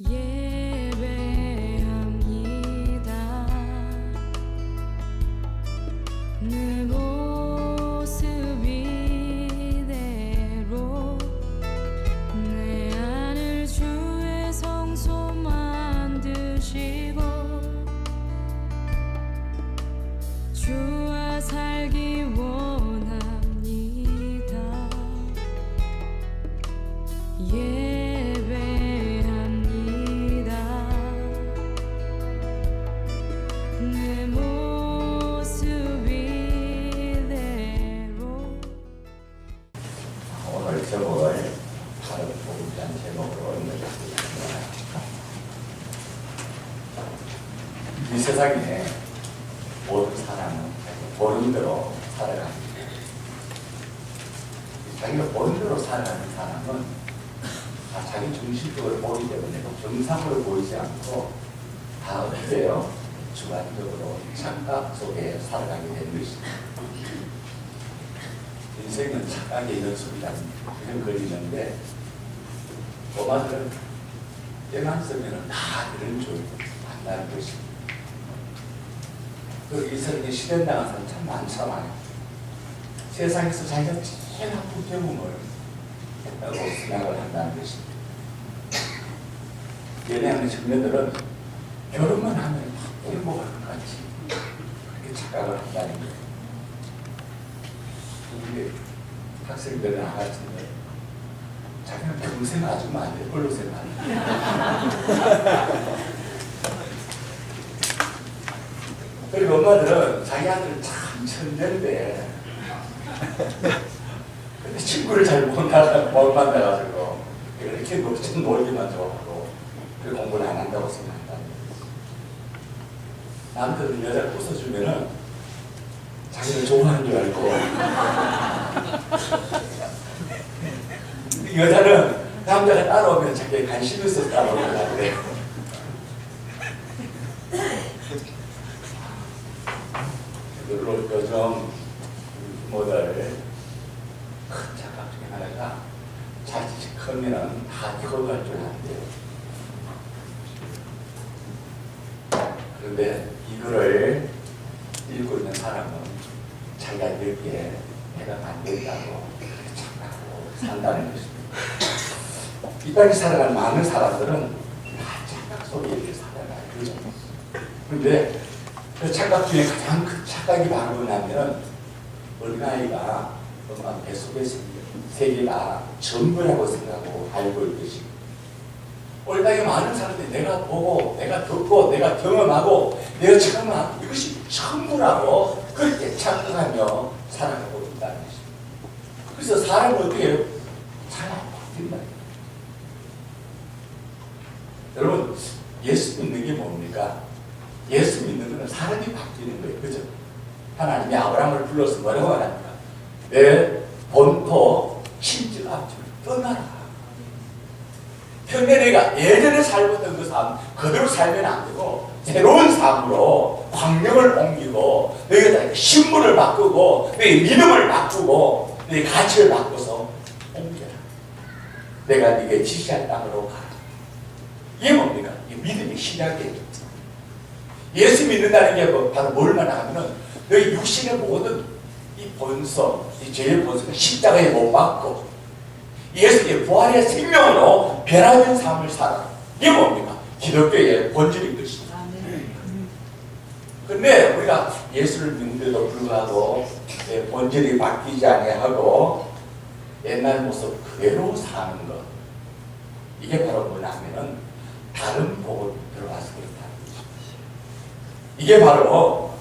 예배합니다. 내 모습 이대로 내 안을 주의 성소 만드시고 주와 살기 원합니다. 예배합니다. 내 모습 이대로. 오늘 제목을 다른 복음이라는 제목으로 읽어드리겠습니다. 이 세상에 모든 사람은 본인대로 살아갑니다. 자기가 본인대로 살아가는 사람은 자기 중심적으로 보기 때문에 정상으로 보이지 않고 다 어떻게 해요? 주관적으로 착각 속에 살아가게 되는 것입니다. 인생은 착각의 연속이라는 그런 글이 있는데 꼬마들은 때만 쓰면 다 그런 줄 안다는 것입니다. 그리고 이 세상에 실현당한 사람 참 많잖아요. 세상에서 자기가 제일 나쁜 경험을 했다고 생각을 한다는 것입니다. 연애하는 청년들은 결혼만 하면 행복할 것 같이 그렇게 착각을 한다는 거예요. 우리 학생들은 아가씨인데 자기는 평생 아줌마 안 돼, 별로 생각 안 돼. 그리고 엄마들은 자기 아들 참 천재인데 근데 친구를 잘 못 만나가지고 이렇게 멋진 놀기만 좋아하고 그 공부를 안 한다고 생각한다. 남들은 여자를 웃어주면은 자기를 좋아하는 줄 알고 여자는 남자가 따라오면 자기에 관심 있어서 따라오려고 그래. 요즘 부모들 큰 착각 중에 하나가 자칫 크면은 다 이거갈 줄 안돼요. 그런데 이거를 읽고 있는 사람은 자기가 여기에 내가 안 된다고 착각하고 산다는 것입니다. 이 땅에 살아가는 많은 사람들은 다 착각 속에 이렇게 살아가요. 그죠? 그런데 그 착각 중에 가장 큰 착각이 바로 뭐냐면 어린아이가 엄마 뱃속에 세계가 전부라고 생각하고 알고 있듯이 이 땅에 많은 사람들이 내가 보고 내가 듣고 내가 경험하고 내가 체험한 이것이 전부라고 그렇게 착각하며 살아가고 있다는 것입니다. 그래서 사람은 어떻게 해요? 잘 안 바뀐다. 여러분 예수 믿는 게 뭡니까? 예수 믿는 것은 사람이 바뀌는 거예요. 그죠? 하나님이 아브라함을 불러서 뭐라고 말합니까? 내 본토 친척 앞집을 떠나라. 현재 내가 예전에 살았던 그 삶 그대로 살면 안 되고 새로운 삶으로 환경을 옮기고 너희가 신분을 바꾸고 너희 믿음을 바꾸고 너희 가치를 바꿔서 옮겨라. 내가 네게 지시할 땅으로 가라. 이게 뭡니까? 이 믿음의 시작이에요. 예수 믿는다는 게 바로 뭘 말하냐면 너희 육신의 모든 이 본성, 이 죄의 본성을 십자가에 못 박고 예수의 부활의 생명으로 변화된 삶을 살아. 이게 뭡니까? 기독교의 본질인 것입니다. 그런데 우리가 예수를 믿는데도 불구하고 본질이 바뀌지 아니하고 옛날 모습 그대로 사는 것. 이게 바로 뭐냐면은 다른 복을 들어와서 그렇다. 이게 바로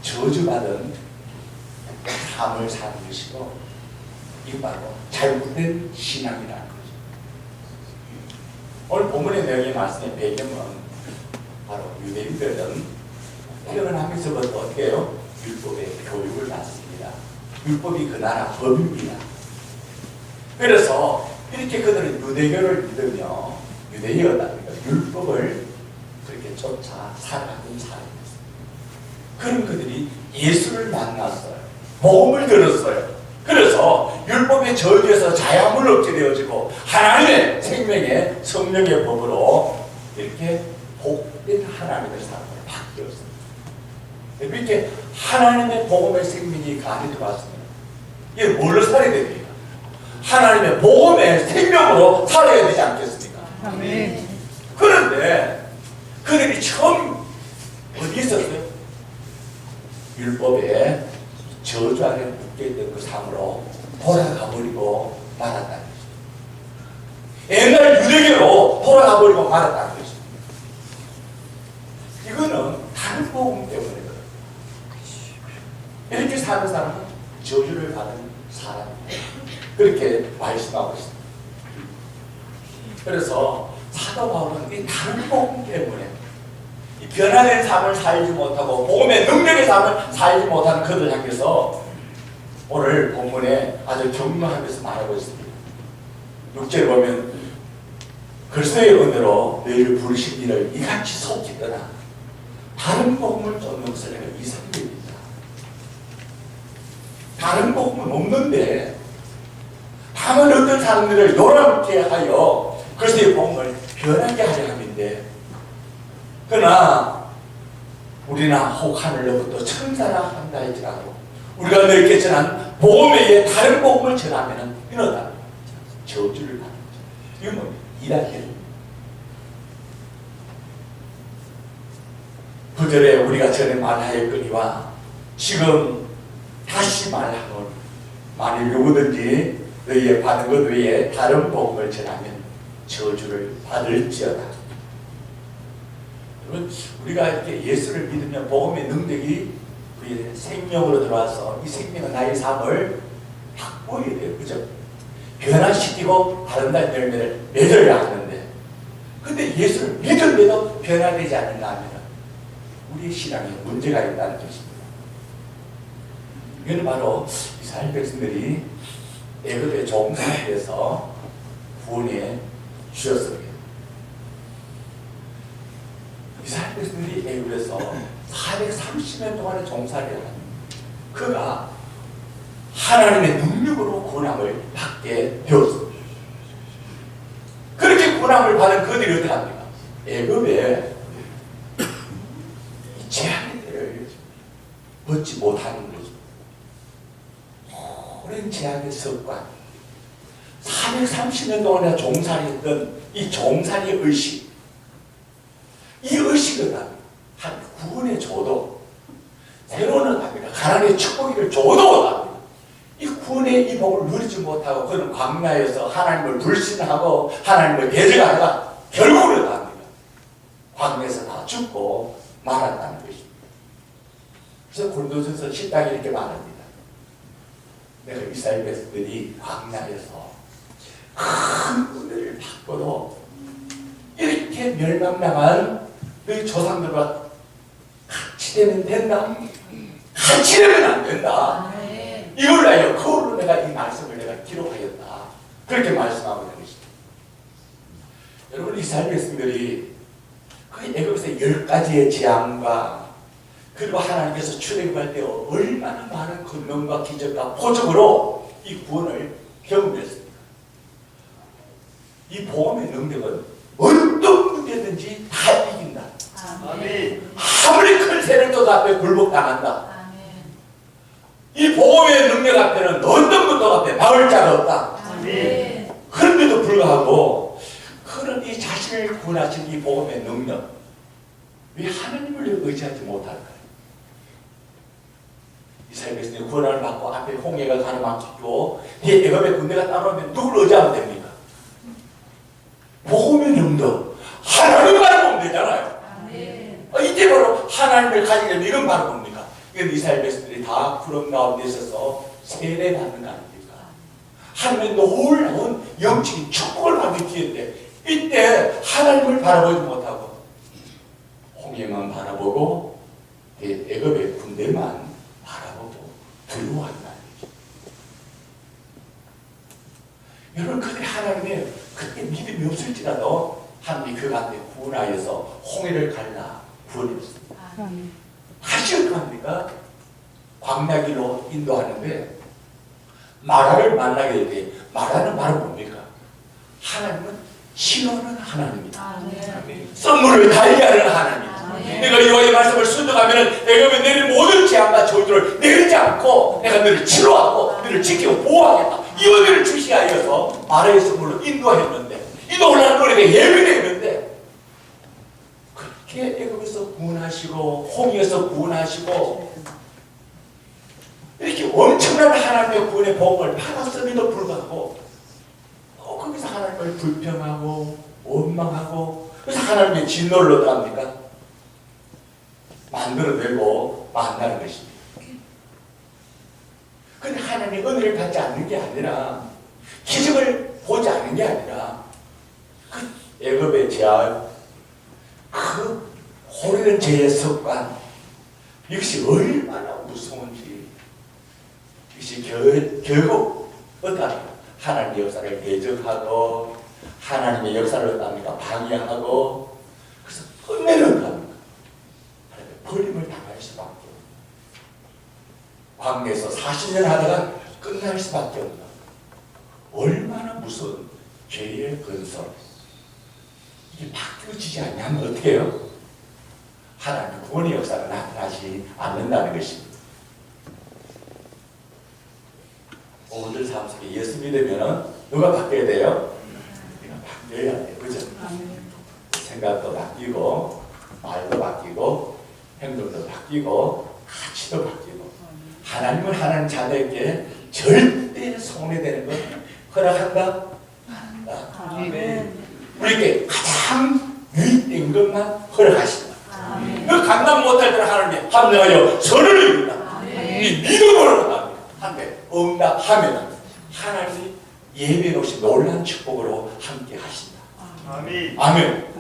저주받은 삶을 사는 것이고 이게 바로 잘못된 신앙이라는 거죠. 오늘 본문의 내용의 말씀의 배경은 바로 유대인들은 태어나면서부터 어떻게 해요? 율법의 교육을 받습니다. 율법이 그 나라 법입니다. 그래서 이렇게 그들은 유대교를 믿으며 유대인이다. 율법을 그렇게 쫓아 살아가는 사람이었어요. 그런 그들이 예수를 만났어요. 복음을 들었어요. 그래서 율법의 저주에서 자유함을 얻게 되어지고 하나님의 생명의 성령의 법으로 이렇게 복된 하나님의 사람으로 바뀌었습니다. 이렇게 하나님의 복음의 생명이 그 안에 들어왔습니다. 이게 뭘로 살아야 됩니까? 하나님의 복음의 생명으로 살아야 되지 않겠습니까? 아멘. 그런데 그들이 처음 어디 있었어요? 율법의 저주 아래 묶여 있던 그 삶으로 돌아가 버리고 말았다는 것입니다. 옛날 유대교로 돌아가 버리고 말았다는 것입니다. 이거는 다른 복음 때문에 그래요. 이렇게 사는 사람은 저주를 받은 사람입니다. 그렇게 말씀하고 있습니다. 그래서 사도 바울은 이 다른 복음 때문에 이 변화된 삶을 살지 못하고 복음의 능력의 삶을 살지 못하는 그들 향해서 오늘 본문에 아주 격려하면서 말하고 있습니다. 6절에 보면 그리스도의 은혜로 너희를 부르신 이를 이같이 속히 떠나 다른 복음을 쫓는 것을 내가 이상입니다. 다른 복음은 없는데 다만 어떤 사람들을 요란케 하여 그리스도의 복음을 변하게 하려 함인데, 그러나 우리나 혹 하늘로부터 천사라 한다 할지라도 우리가 너희에게 전한 복음에 의해 다른 복음을 전하면 이러다 저주를 받는 거죠. 이건 뭐 일하게 9절에 우리가 전에 말하였거니와 지금 다시 말하노니 만일 누구든지 너희의 받은 것 외에 다른 복음을 전하면 저주를 받을지어다. 여러분, 우리가 이렇게 예수를 믿으면 복음의 능력이 우리의 생명으로 들어와서 이 생명은 나의 삶을 바꿔야 돼요. 그죠? 변화시키고 아름다운 열매를 맺어야 하는데, 근데 예수를 믿은데도 변화되지 않는가 하면 우리의 신앙에 문제가 있다는 것입니다. 이건 바로 이스라엘 백성들이 애굽의 종살이에 대해서 구원해 주셨습니다. 이스라엘 백성들이 애굽에서 430년 동안의 종살이를 합니다. 그가 하나님의 능력으로 구원함을 받게 되었습니다. 그렇게 구원함을 받은 그들이 어떻게 합니까? 애굽의 제한의 때를 벗지 못하는 거죠. 오랜 제약의 습관, 430년 동안이나 종살이했던 이 종살이의 의식, 이 의식을 한 구원의 조도, 새로운 합니다. 가난의 축복을 조도 합니다. 이 구원의 이 복을 누리지 못하고 그는 광야에서 하나님을 불신하고 하나님을 배제하다가 결국은 합니다. 광야에서 다 죽고 말았다는 것입니다. 그래서 고린도전서 10장에 이렇게 말합니다. 내가 이스라엘 백성들이 광야에서 큰 은혜를 받고도 이렇게 멸망당한 너희 조상들과 같이 되면 된다. 같이 되면 안 된다. 이걸 하여 그걸로 내가 이 말씀을 내가 기록하였다. 그렇게 말씀하고 있는 것입니다. 여러분, 이스라엘 백성들이 그 애굽에서 10가지의 재앙과 그리고 하나님께서 출애굽할 때 얼마나 많은 권능과 기적과 표적으로 이 구원을 경험했습니다. 이 복음의 능력은 어떤 문제든지 다 이긴다. 아멘. 아무리 큰 세력도 앞에 굴복당한다. 아멘. 이 복음의 능력 앞에는 어떤 것도 앞에 막을 자가 없다. 아멘. 그런데도 불구하고 그런 이 자신을 구원하신 이 복음의 능력, 왜 하나님을 의지하지 못할까요? 이스라엘 백성이 구원을 받고 앞에 홍해가 가로막히고 뒤에 애굽의 군대가 따라오면 누굴 의지하면 됩니까? 복음의 능력, 하나님만 보면 되잖아요. 이때 바로 하나님을 가지게 되면 이건 바로 뭡니까? 이건 이스라엘 백성들이 다 구름 가운데 있어서 세례받는 거 아닙니까? 하나님의 놀라운 영적인 축복을 받는 기회인데 이때 하나님을 바라보지 못하고 홍해만 바라보고 애굽의 군대만 바라보고 두려워한다는 거죠. 여러분, 그들이 하나님의 그렇게 믿음이 없을지라도 하나님이 그 가운데 구원하여서 홍해를 갈라 구원했습니다. 다시 어떻게 합니까? 광야길로 인도하는데 마라를 만나게 될 때 마라는 바로 뭡니까? 하나님은 신호는 하나님이다. 선물을 달리하는 하나님이다. 내가 여호와의 말씀을 순종하면 애굽에 내린 모든 재앙과 저주를 내리지 않고 내가 너를 치료하고 너를 지키고 보호하겠다. 이 은혜를 주시하여서 마라의 선물로 인도했는데 인도하는 노래가 예배했는데 그렇게 애굽에서 구원하시고 홍해에서 구원하시고 이렇게 엄청난 하나님의 구원의 복을 받았음에도 불구하고 거기서 하나님을 불평하고 원망하고 그래서 하나님의 진노를 얻어갑니까? 만들어내고 만나는 것입니다. 근데 하나님의 은혜를 받지 않는 게 아니라 기적을 보지 않는 게 아니라 그 애굽의 죄악 그 오래된 죄의 습관 이것이 얼마나 무서운지 이것이 결국 어떠합니까? 하나님의 역사를 대적하고 하나님의 역사를 어떠합니까? 방해하고 그래서 끝내는 어떠합니까? 버림을 당할 수밖에 없고 광야에서 40년 하다가 끝날 수밖에 없는 얼마나 무서운 죄의 근성 이게 바뀌어지지 않냐면 어떻게 해요? 하나님 구원의 역사가 나타나지 않는다는 것입니다. 오늘 삶 속에 예수 믿으면 누가 바뀌어야 돼요? 우리가 바뀌어야 돼요. 그죠? 생각도 바뀌고 말도 바뀌고 행동도 바뀌고 가치도 바뀌고 하나님은 하나님 자녀에게 절대 손해되는 것 허락한다? 우리에게 가장 유익된 것만 허락하신다. 그 감당 못할 때는 하나님이 합력하여 선을 이룬다. 이 믿음으로 한데 응답하면 하나님이 예배 없이 놀라운 축복으로 함께 하신다. 아멘.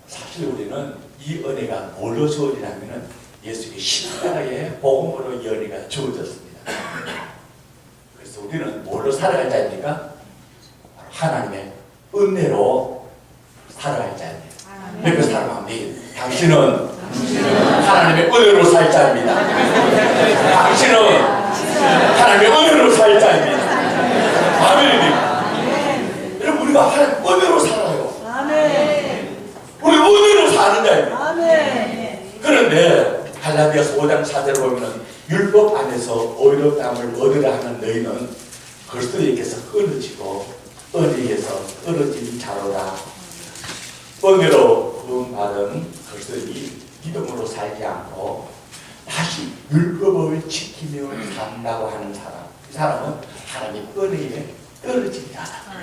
사실 우리는 이 은혜가 뭘로 주어지냐면은 예수의 십자가의 복음으로 이 은혜가 주어졌습니다. 그래서 우리는 뭘로 살아갈 자입니까? 하나님의 은혜로 살아갈 자입니다. 이렇게 살아갑니다. 당신은 하나님의 은혜로 살 자입니다. 당신은 하나님의 은혜로 살 자입니다. 아멘입니다. 여러분 우리가 하나님 은혜로 살아요. 우리 은혜로 사는 자입니다. 그런데 갈라디아서 5장 4절을 보면 율법 안에서 의롭다함을 얻으라 하는 너희는 그리스도에게서 끊어지고 은혜에서 떨어진 자로라. 은혜로 구원받은 그리스도인이 믿음으로 살지 않고 다시 율법을 지키며 산다고 하는 사람, 이 사람은 하나님 은혜에 떨어진 자다.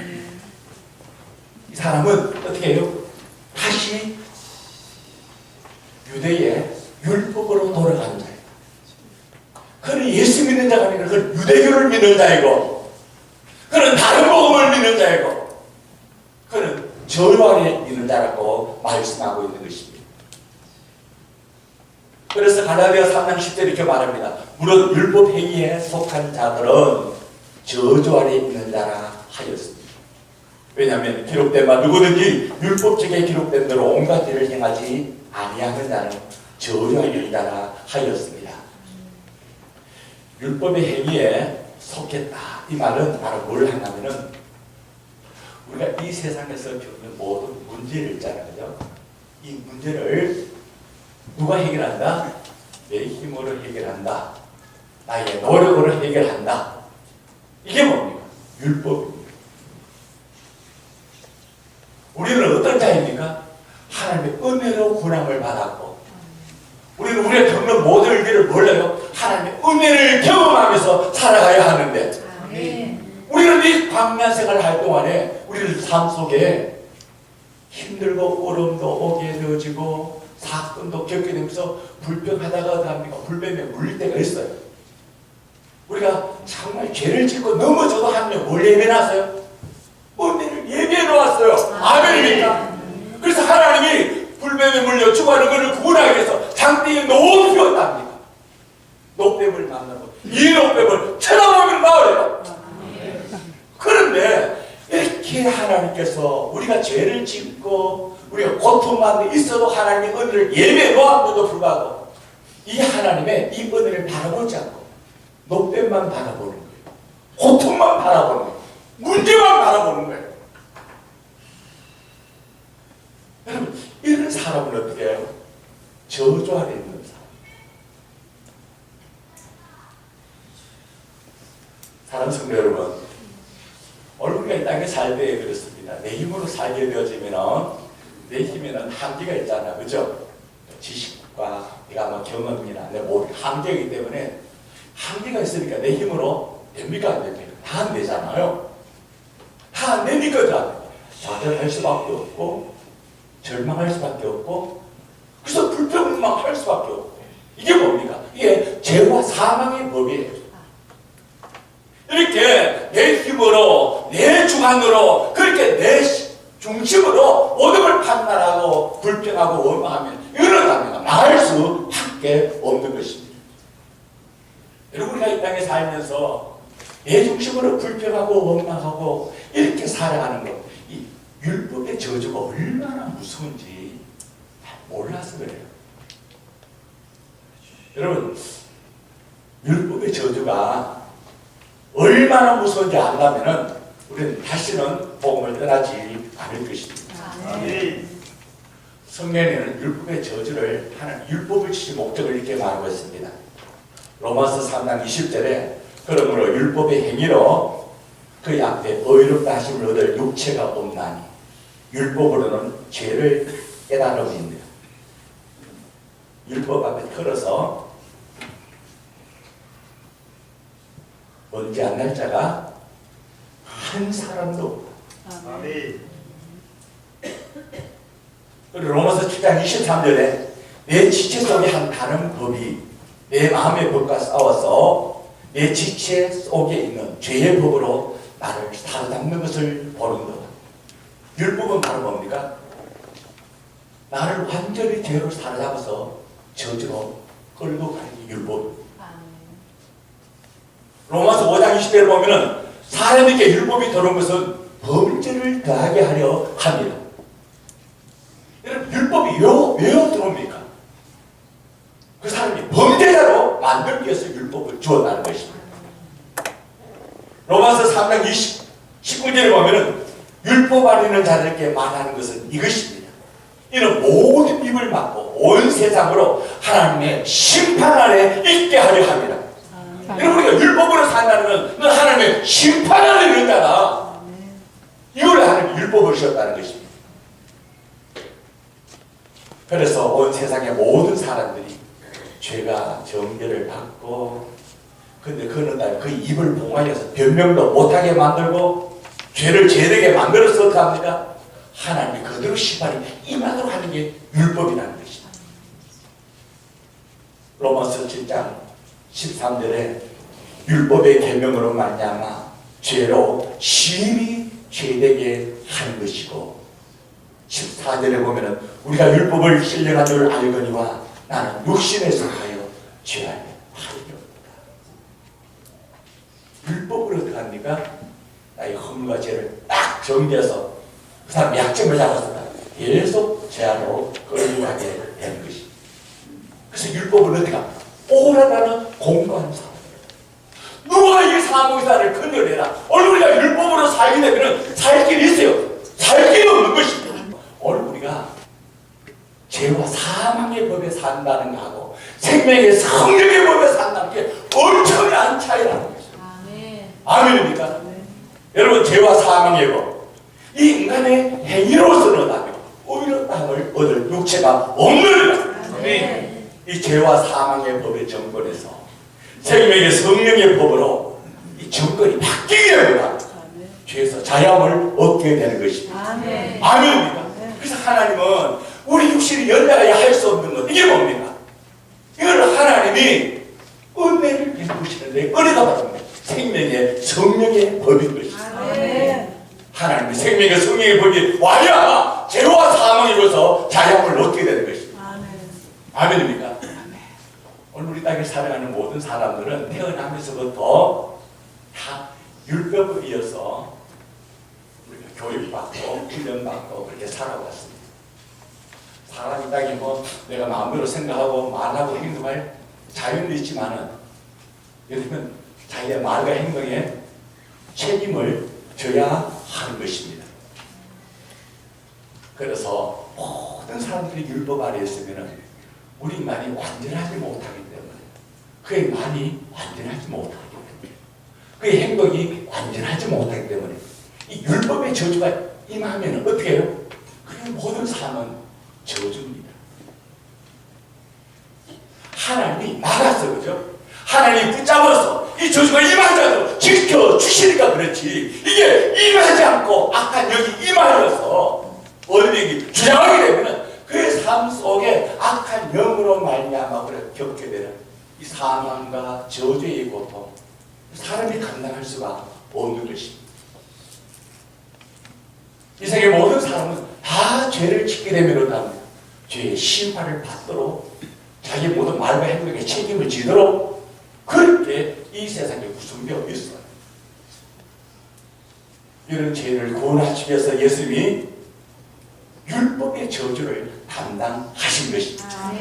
이 사람은 어떻게 해요? 다시 유대의 율법으로 돌아가는 자예요. 그는 예수 믿는 자가 아니라 그는 유대교를 믿는 자이고 그는 다른 복음을 믿는 자이고 그는 저주 안에 있는 자라고 말씀하고 있는 것입니다. 그래서 갈라디아 3장 10절 이렇게 말합니다. 물론 율법 행위에 속한 자들은 저주 안에 있는 자라 하였습니다. 왜냐하면 기록된 바 누구든지 율법책에 기록된 대로 온갖 일을 행하지 아니하는 자는 저주 안에 있는 자라 하였습니다. 율법의 행위에 속했다. 이 말은 바로 뭘 하냐면은 우리가 이 세상에서 겪는 모든 문제를 있잖아요. 이 문제를 누가 해결한다? 내 힘으로 해결한다. 나의 노력으로 해결한다. 이게 뭡니까? 율법입니다. 우리는 어떤 자입니까? 하나님의 은혜로 구원함을 받았고 우리는 우리가 겪는 모든 일들을 몰라요. 하나님의 은혜를 경험하면서 살아가야 하는데 우리는 이 광야 생활을 할 동안에 우리는 삶 속에 힘들고 어려움도 오게 되어지고 사건도 겪게 되면서 불평하다가 합니까? 불뱀에 물릴 때가 있어요. 우리가 정말 죄를 짓고 넘어져도 하나님 뭘 예배하세요? 은혜를 예배해 놓았어요. 아멘입니까? 그래서 하나님이 불뱀에 물려 죽어가는 것을 구원하기 위해서 장대에 노 피웠답니다. 노뱀을 만나고 이 노뱀을 쳐다보면 나오래요. 그런데 이렇게 하나님께서 우리가 죄를 짓고 우리가 고통받는 있어도 하나님의 은혜를 예배해 놓았는데도 불구하고 이 하나님의 이 은혜를 바라보지 않고 녹변만 바라보는 거예요. 고통만 바라보는 거예요. 문제만 바라보는 거예요. 여러분, 이런 사람은 어떻게 해요? 저주 아래 있는 사랑 성도 여러분, 오늘 우리가 이 땅에 살 때 그렇습니다. 내 힘으로 살게 되어지면 내 힘에는 한계가 있잖아, 그죠? 지식과 내가 뭐 경험이나 내 모든 한계이기 때문에 한계가 있으니까 내 힘으로 됩니까 안 됩니까? 다 안 되잖아요. 다 안 되니까 안 됩니다. 좌절할 수밖에 없고 절망할 수밖에 없고 그래서 불평만 할 수밖에 없고 이게 뭡니까? 이게 죄와 사망의 법이에요. 이렇게 내 힘으로 내 주관으로 그렇게 내 중심으로 모든 걸 판단하고 불평하고 원망하면 이러다면 나을 수밖에 없는 것입니다. 여러분, 우리가 이 땅에 살면서 내 중심으로 불평하고 원망하고 이렇게 살아가는 것, 이 율법의 저주가 얼마나 무서운지 몰라서 그래요. 여러분, 율법의 저주가 얼마나 무서운지 안다면은 우리는 다시는 복음을 떠나지 않을 것입니다. 성경에는 율법의 저주를 하는 율법을 지신 목적을 이렇게 말하고 있습니다. 로마서 3장 20절에 그러므로 율법의 행위로 그의 앞에 의롭다 하심을 얻을 육체가 없나니 율법으로는 죄를 깨달음입니다. 율법 앞에 걸어서 언제 안 날 자가 한 사람도 없다. 아멘. 로마서 7장 23절에 내 지체 속에 한 다른 법이 내 마음의 법과 싸워서 내 지체 속에 있는 죄의 법으로 나를 사로잡는 것을 보는도다. 율법은 바로 뭡니까? 나를 완전히 죄로 사로잡아서 저주로 끌고 가는 게 율법. 로마서 5장 20절을 보면은 사람에게 율법이 들어온 것은 범죄를 더하게 하려 합니다. 여러분, 율법이 왜 들어옵니까? 그 사람이 범죄자로 만들기 위해서 율법을 주었다는 것입니다. 로마서 3장 19절에 보면은 율법 아래 있는 자들에게 말하는 것은 이것입니다. 이는 모든 입을 막고 온 세상으로 하나님의 심판 아래 있게 하려 합니다. 여러분, 우리가 율법으로 산다는 건 하나님의 심판 아래 있는 자다. 이걸 하나님 율법을 주셨다는 것입니다. 그래서 온 세상의 모든 사람들이 죄가 정죄를 받고, 근데 그는 그 입을 봉하여서 변명도 못하게 만들고 죄를 죄되게 만들어서 어떻게 합니까? 하나님이 그대로 심판이 임하도록 하는 게 율법이라는 것입니다. 로마서 7장 13절에 율법의 계명으로 말미암아 죄로 심히 죄되게 하는 것이고, 14절에 보면은 우리가 율법을 신령한 줄 알거니와 나는 육신에 속하여 죄하여 하리로다. 율법으로 어떻게 합니까? 나의 허물과 죄를 딱 정리해서 그 사람 약점을 잡아서 계속 죄하러 끌고 가게 되는 것입니다. 그래서 율법을 어떻게 합니까? 오라다는 공부하는 사람. 누가 이 사무사를 건져내라. 오늘 우리가 율법으로 살게 되면 살 길이 있어요. 살 길이 없는 것입니다. 오늘 우리가 죄와 사망의 법에 산다는 거하고 생명의 성령의 법에 산다는 게 엄청난 차이라는 것입니다. 아멘입니까? 여러분, 죄와 사망의 법, 이 인간의 행위로서는 어떠하며 오히려 땅을 얻을 육체가 없는 이 죄와 사망의 법의 정권에서 생명의 성령의 법으로 이 정권이 바뀌게 됩니다. 죄에서 자유함을 얻게 되는 것입니다. 아멘입니까? 그래서 하나님은 우리 육신이 연약하여 할 수 없는 것, 이게 뭡니까? 이걸 하나님이 은혜를 베푸시는데, 은혜가 바로 생명의 성령의 법인 것입니다. 하나님의 생명의 성령의 법이 와야 죄와 사망으로서 자유함을 얻게 되는 것입니다. 아멘입니까? 오늘 우리 땅에 살아가는 모든 사람들은 태어나면서부터 다 율법에 의해서 우리가 교육받고 훈련받고 그렇게 살아왔습니다. 사람이 땅에 뭐 내가 마음대로 생각하고 말하고 행동할 자유는 있지만은 왜냐하면 자기의 말과 행동에 책임을 져야 하는 것입니다. 그래서 모든 사람들이 율법 아래에 있으면 우리 말이 완전하지 못하기 때문에, 그의 말이 완전하지 못하기 때문에, 그의 행동이 완전하지 못하기 때문에 이 율법의 저주가 임하면 어떻게 해요? 그의 모든 삶은 저주입니다. 하나님이 막았어, 그죠? 하나님이 붙잡아서 이 저주가 임하자도 지켜주시니까 그렇지, 이게 임하지 않고 악한 영이 임하여서 어린이 주장하게 되면 그의 삶 속에 악한 영으로 말미암아 겪게 되는 이 사망과 저주의 고통, 사람이 감당할 수가 없는 것입니다. 이 세계 모든 사람은 다 죄를 짓게 되면 죄의 심판을 받도록 자기 모든 말과 행동에 책임을 지도록 그렇게 이 세상에 구성되어 있어요. 이런 죄를 구원하시기 위해서 예수님이 율법의 저주를 담당하신 것입니다.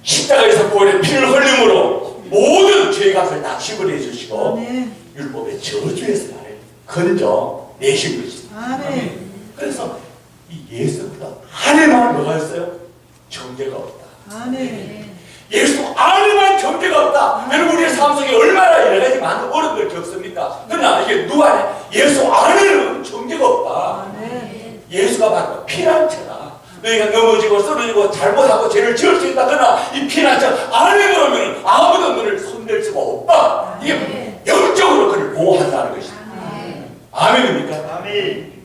십자가에서 구원의 피를 흘림으로 모든 죄의 값을 다 지불해 주시고 율법의 저주에서 나를 건져내신 것입니다. 그래서 이 예수보다 하나님만 뭐가 있어요? 정죄가 없다. 예수 안에만 정죄가 없다. 여러분 우리의 삶 속에 얼마나 여러 가지 많은 어려움을 겪습니까? 그러나 이게 누구 안에? 예수 안에는 정죄가 없다. 예수가 바로 피난처다. 너희가 넘어지고 쓰러지고 잘못하고 죄를 지을 수 있다. 그러나 이 피난처 안에 들어오면 아무도 너를 손댈 수가 없다. 이게 영적으로 그를 보호한다는 것입니다. 아멘입니까? 아멘.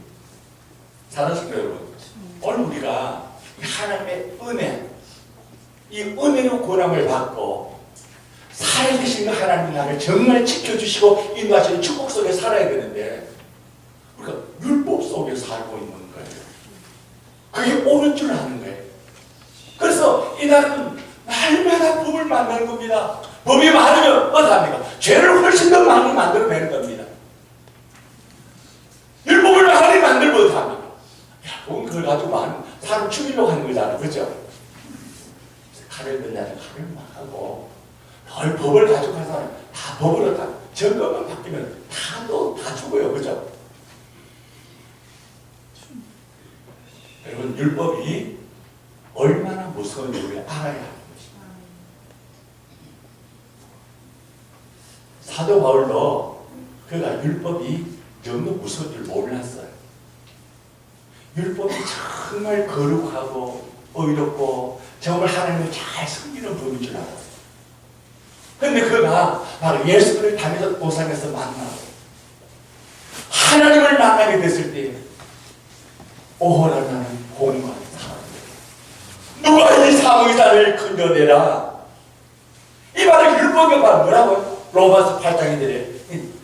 사랑하는 성도 여러분, 오늘 우리가 하나님의 은혜, 이 은혜로 권함을 받고 살아계신 하나님 나를 정말 지켜주시고 인도하시는 축복 속에 살아야 되는데 우리가 율법 속에 살고 있는 거예요. 그게 옳은 줄 아는 거예요. 그래서 이 나라는 날마다 법을 만드는 겁니다. 법이 많으면 어떡합니까? 죄를 훨씬 더 많이 만들어내는 겁니다. 율법을 많이 만들면 어떡합니까? 야, 그걸 가지고 사람 죽이려고 하는 거잖아. 그죠? 칼을 든다는 칼을 막 하고, 덜 법을 가지고 한 사람 다 법으로 다 점검만 바뀌면 다 죽어요. 그죠? 여러분, 율법이 얼마나 무서운지 우리가 알아야 하는 것입니다. 사도 바울도 그가 율법이 너무 무서운 줄 몰랐어요. 율법이 정말 거룩하고 의롭고 정말 하나님을 잘 섬기는 법인 줄 알았어요. 그런데 그가 바로 예수를 다니던 도상에서 만나고 하나님을 만나게 됐을 때 오호라 나는 공고한 사람들, 누가 이 사무의사를 건져내라. 이 말을 율법이 바로 뭐라고요? 로마서 8장인데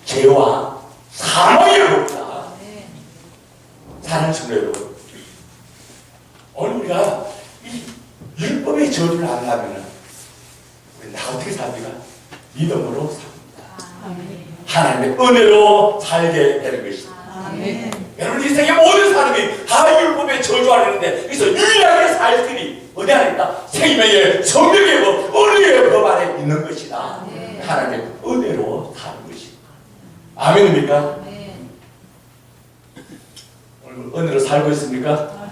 죄와 사망의 법이다. 사랑하는 성도 여러분, 오늘 우리가 이 율법의 저주를 안 하면 우리는 어떻게 삽니까? 믿음으로 삽니다. 하나님의 은혜로 살게 되는 것입니다. 여러분, 이 세계 모든 사람이 다 율법의 저주 안에 있는데 여기서 유일하게 살 길이 어디 안에 있다? 생명의 성령의 법, 은혜의 법 안에 있는 것이다. 하나님의 은혜로 사는 것입니다. 아멘입니까? 오늘 은혜로 살고 있습니까?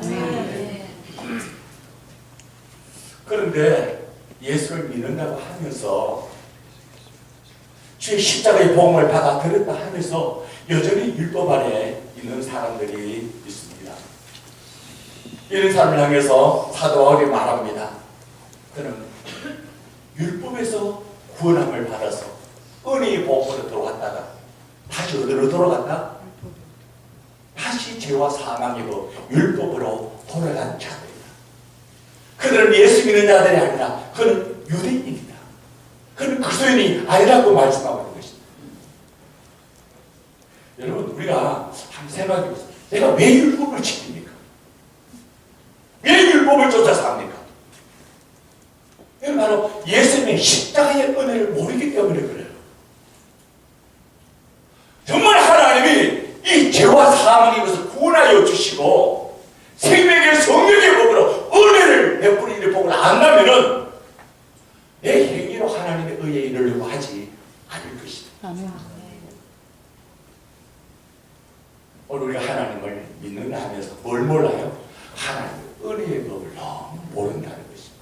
그런데 예수를 믿는다고 하면서 주의 십자가의 복음을 받아들였다 하면서 여전히 율법 아래 있는 사람들이 있습니다. 이런 사람을 향해서 사도 바울이 말합니다. 그는 율법에서 구원함을 받아서 은혜의 복음으로 들어왔다가 다시 어디로 돌아갔다? 다시 죄와 사망의 법, 율법으로 돌아간 자들이다. 그들은 예수 믿는 자들이 아니라 그는 유대인이다. 그는 그리스도인이 아니라고 말씀하고 있는 것입니다. 여러분, 우리가 한번 생각해 보세요. 내가 왜 율법을 지킵니까? 왜 율법을 쫓아 삽니까? 이건 바로 예수님의 십자가의 은혜를 모르기 때문에 그래요. 정말 하나님이 이 죄와 사망의 것을 구원하여 주시고 생명의 성령의 법으로 은혜를 베푸는 이 복을 안다면은 내 행위로 하나님의 의에 이르려고 하지 아닐 것입니다. 아멘. 오늘 우리가 하나님을 믿는다 하면서 뭘 몰라요? 하나님 은혜의 법을 너무 모른다는 것입니다.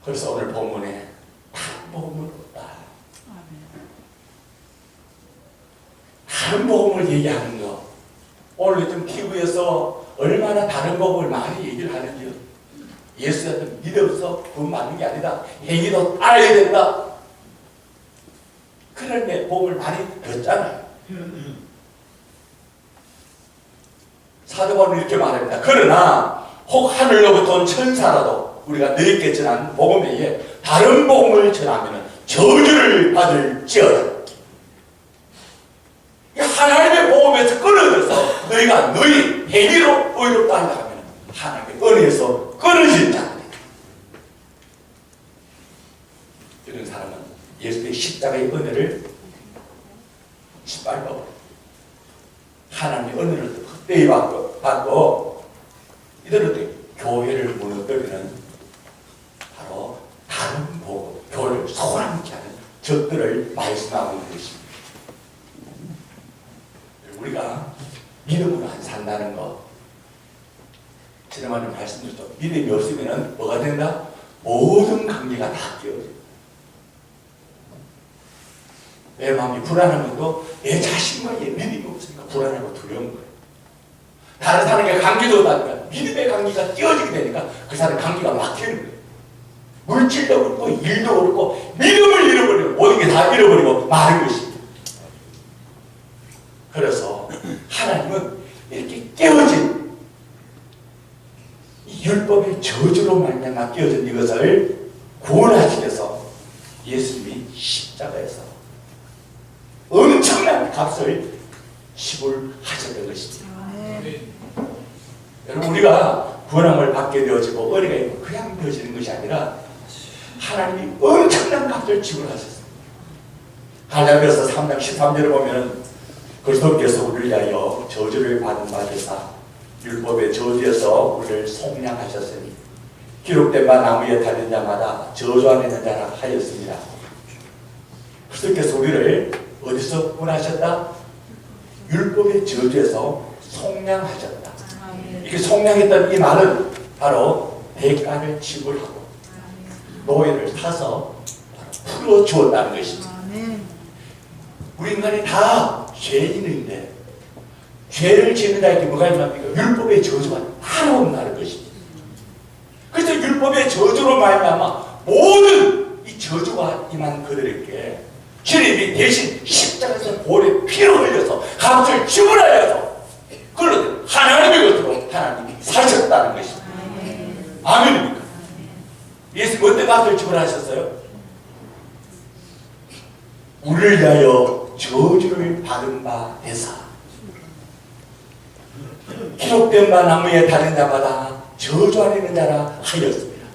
그래서 오늘 본문에 다른 복음을 없다. 다른 복음을 얘기하는 거. 오늘 요즘 TV에서 얼마나 다른 복음을 많이 얘기를 하는지요. 예수한테 믿어서 돈 많은 게 아니다. 행위도 알아야 된다. 그런 복음을 많이 듣잖아요. 사도 바울은 이렇게 말합니다. 그러나 혹 하늘로부터 온 천사라도 우리가 너희께 전한 복음 외에 다른 복음을 전하면 저주를 받을지어다. 하나님의 복음에서 끊어져서 너희가 너희 행위로 의롭다 하려 하면 하나님의 은혜에서 끊어질 자들이다. 이런 사람은 예수의 십자가의 은혜를 짓밟아 하나님의 은혜를 헛되이 받고 이들은 교회를 무너뜨리는 바로 다른 복음, 교회를 소홀하게 하는 적들을 말씀하고 있는 것입니다. 우리가 믿음으로 안 산다는 것, 지난번에 말씀드렸죠. 믿음이 없으면 뭐가 된다? 모든 관계가 다 깨어져. 내 마음이 불안한 것도 내 자신과의 믿음이 없으니까 불안하고 두려운 거예요. 다른 사람과 관계도 없다니까 믿음의 관계가 깨어지게 되니까 그 사람 관계가 막히는 거예요. 물질도 그렇고 일도 그렇고 믿음을 잃어버리고 모든 게 다 잃어버리고 마는 것입니다. 그래서 하나님은 이렇게 깨어진 이 율법의 저주로 말미암아 깨어진 이것을 구원하시기 위해서 예수님이 십자가에서 엄청난 값을 지불하셨던 것입니다. 여러분 우리가 구원함을 받게 되어지고 은혜가 있고 그냥 되어지는 것이 아니라 하나님이 엄청난 값을 지불하셨습니다. 갈라디아서 3장 13절을 보면 그리스도께서 우리를 위하여 저주를 받은 바 되사 율법의 저주에서 우리를 속량하셨으니 기록된 바 나무에 달린 자마다 저주 안에 있는 자라 하였습니다. 그리스도께서 우리를 어디서 구원하셨다? 율법의 저주에서 속량하셨다. 이렇게 속량했던 이 말은 바로 대가를 지불하고 노예를 타서 풀어주었다는 것입니다. 우리 인간이 다 죄인인데 죄를 짓는 자에게 뭐가 임합니까? 율법의 저주가 하나도 없다는 것입니다. 그래서 율법의 저주로 말미암아 모든 이 저주가 임한 그들에게 주님이 대신 십자가에서 보혈의 피를 흘려서 값을 지불하여서 그걸 하나님의 것으로 하나님이 사셨다는 것입니다. 아멘입니까? 예수님 어떤 값을 지불하셨어요? 우리를 위하여 저주를 받은 바 되사 기록된 바 나무에 달린 자마다 저주 안에 있는 자라 하였습니다.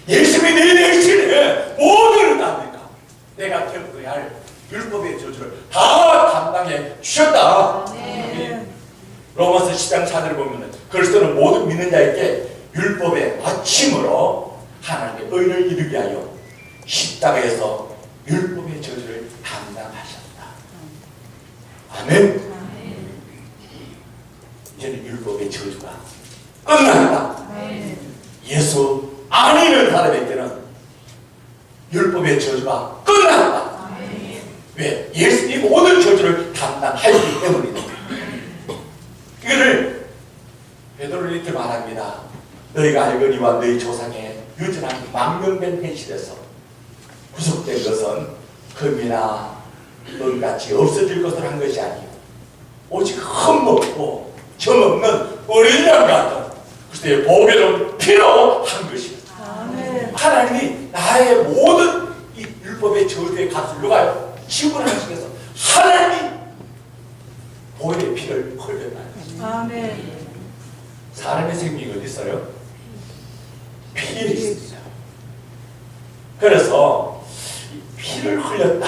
예수님이 내 대신에 모든 답니까? 내가 겪어야 할 율법의 저주를 다 담당해 주셨다. 로마서 10장 4절을 보면 그리스도는 모든 믿는 자에게 율법의 마침으로 하나님의 의를 이루게 하여 십자가에서 율법의 저주를 담당하셨다. 아멘. 이제는 율법의 저주가 끝난다. 예수 안 믿는 사람에게는 율법의 저주가 끝난다. 왜? 예수님이 모든 저주를 담당하였기 때문이다. 이거를 베드로는 이렇게 말합니다. 너희가 알거니와 너희 조상의 유전한 망명된 행실에서 구속된 것은 금이나 은같이 없어질 것을 한 것이 아니요 오직 흠없고 점없는 어린 양 같은 그리스도의 보배로운 피로 한 것입니다. 하나님이 나의 모든 이 율법의 저주의 값을 누가요? 지불하시기 위해서 하나님이 보혈의 피를 흘렸다는 것입니다. 사람의 생명이 어디 있어요? 피에 있습니다. 그래서 피를 흘렸다.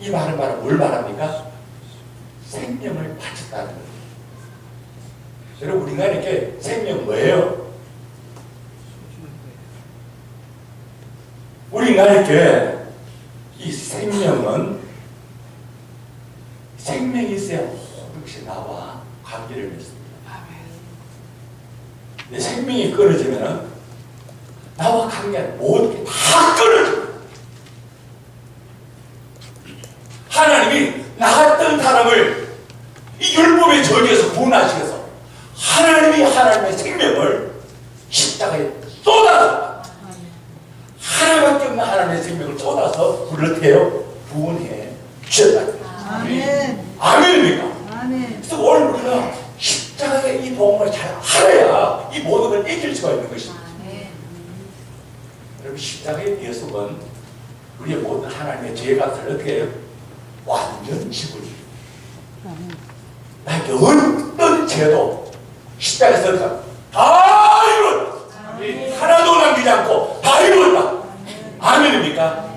이 말은 바로 뭘 말합니까? 생명을 바쳤다는 거예요. 여러분 우리가 이렇게 생명 뭐예요? 우리 인간에게 이 생명은 생명이 있어야 모든 것이 나와 관계를 맺습니다. 내 생명이 끊어지면 나와 관계는 모든 게 다 끊어집니다. 하나님이 나 같은 사람을 이 율법의 저주에서 구원하시면서 하나님의 생명을 십자가에 쏟아서 하나님밖에 없는 하나님의 생명을 쏟아서 우리를 어떻게 구원해 주셨다. 아멘. 아멘입니까? 아멘. 그래서 오늘 우리가 십자가의 이 복음을 잘 알아야 이 모든 걸 이길 수가 있는 것입니다. 여러분, 십자가의 예수는 우리의 모든 하나님의 죄값을 어떻게 해요? 완전 지불. 나에게 어떤 죄도 십자가에서 다 이루었다. 하나도 남기지 않고 다 이루었다. 아멘입니까?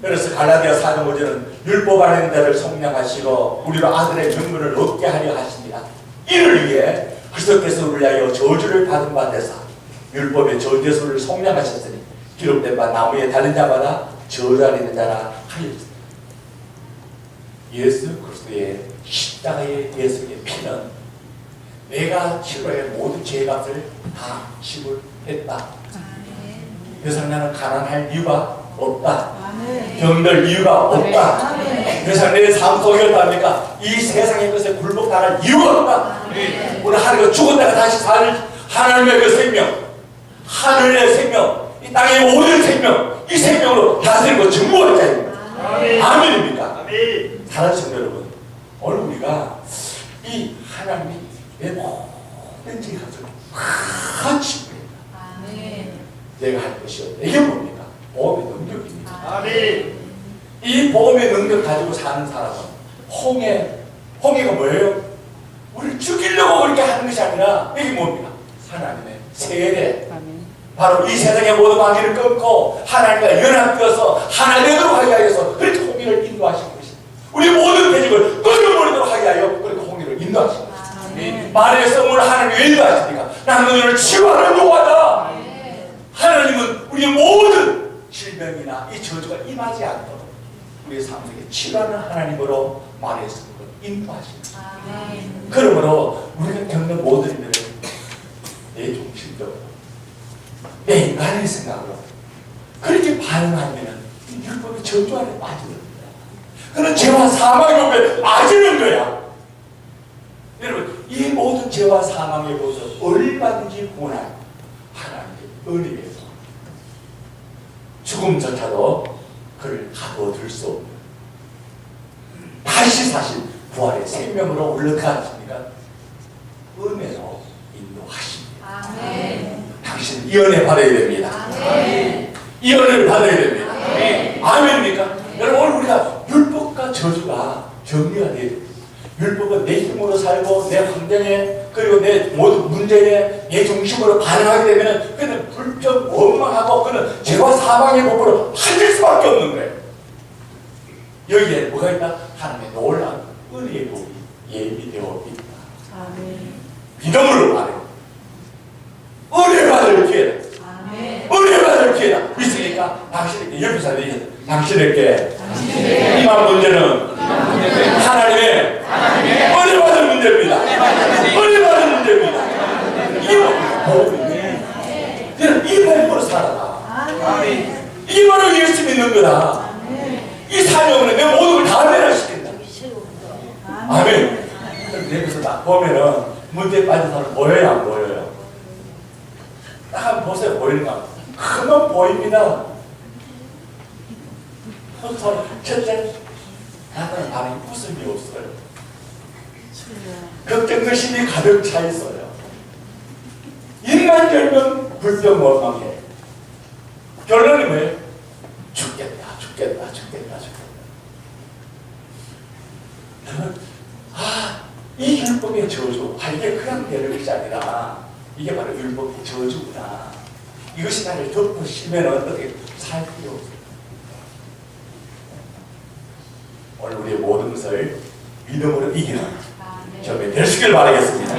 그래서 갈라디아 4장 5절은 율법 안에 있는 자를 속량하시고 우리로 아들의 명분을 얻게 하려 하십니다. 이를 위해 그리스도께서 우리를 위하여 저주를 받은 바 되사 율법의 저주에서 우리를 속량하셨으니 기록된 바 나무에 달린 자마다 저주하는 자라 하였습니다. 예수 그리스도의 십자가의 예수의 피는 내가 치료의 모든 죄값을 다 지불했다. 그래서 나는 가난할 이유가 없다. 병들 이유가 없다. 그래서 내 삶 속에 어떠합니까? 이 세상의 것에 굴복당할 이유가 없다. 우리 하나님과 죽었다가 다시 살 하나님의 그 생명, 하늘의 생명, 이 땅의 모든 생명, 이 생명으로 다스리고 증거할 자입니다. 아멘입니까? 사랑하는 성도 여러분, 오늘 우리가 이 하나님이 내 모든 죄값을 다 지불했다. 내가 할 것이 이게 뭡니까? 복음의 능력입니다. 이 복음의 능력 가지고 사는 사람은 홍해가 뭐예요? 우리를 죽이려고 그렇게 하는 것이 아니라 이게 뭡니까? 하나님의 세례. 바로 이 세상의 모든 관계를 끊고 하나님과 연합되어서 하나 되도록 하게 하여서 그렇게 홍해를 인도하신 것입니다. 우리 모든 대적을 끊어버리도록 하게 하여 그렇게 홍해를 인도하신 것입니다. 말의 성을 하나님이 왜 인도하십니까? 나는 너를 치유하는 여호와다. 하나님은 우리의 모든 질병이나 이 저주가 임하지 않도록 우리의 삶 속에 치유하는 하나님으로 말의 성을 인도하십니다. 그러므로 우리가 겪는 모든 일들을 내 중심적으로 내 인간의 생각으로 그렇게 반응하면 이 율법의 저주 안에 빠지는 거야. 그런 죄와 사망의 법에 빠지는 거야. 여러분, 이 모든 죄와 사망의 법에서 얼마든지 구원할 하나님의 은혜에서 죽음조차도 그를 가둬둘 수 없는 다시 사신 부활의 생명으로 올라가십니까? 은혜로 인도하십니다. 당신 이 은혜 받아야 됩니다. 이 은혜를 받아야 됩니다. 아멘입니까? 여러분, 오늘 우리가 율법과 저주가 정리가 돼야 됩니다. 율법은 내 힘으로 살고 내 환경에 그리고 내 모든 문제에 내 중심으로 반응하게 되면 그는 불평, 원망하고 그는 죄와 사망의 법으로 빠질 수밖에 없는 거예요. 여기에 뭐가 있다? 하나님의 놀라운 은혜의 법이 예비되어 있다. 믿음으로 말해요. 은혜 받을 기회다. 은혜 받을 기회다. 있으니까 당신에게 여기서 얘기했다. 당신에게 이만 문제는 하나님의 은혜 받을 문제입니다. 은혜 받을 문제입니다. 이 복음으로 살아라. 이게 바로 예수 믿는 거다. 이 사명은 내 모든 걸 다 변화시킨다. 아멘. 여기서 딱 보면은 문제에 빠진 사람 보여요, 안 보여요? 딱 한번 보세요. 보이는가? 크면 보입니다. 첫째, 나는 반응이 웃음이 없어요. 걱정, 의심이 가득 차 있어요. 입만 열면 불평, 원망해. 결론이 뭐예요? 죽겠다. 이 율법의 저주, 이게 그냥 되는 것이 아니라 이게 바로 율법의 저주구나. 이것이 나를 덮으시면 어떻게 살 필요 없어요. 오늘 우리의 모든 것을 믿음으로 이기는 점이 될 수 있기를 바라겠습니다.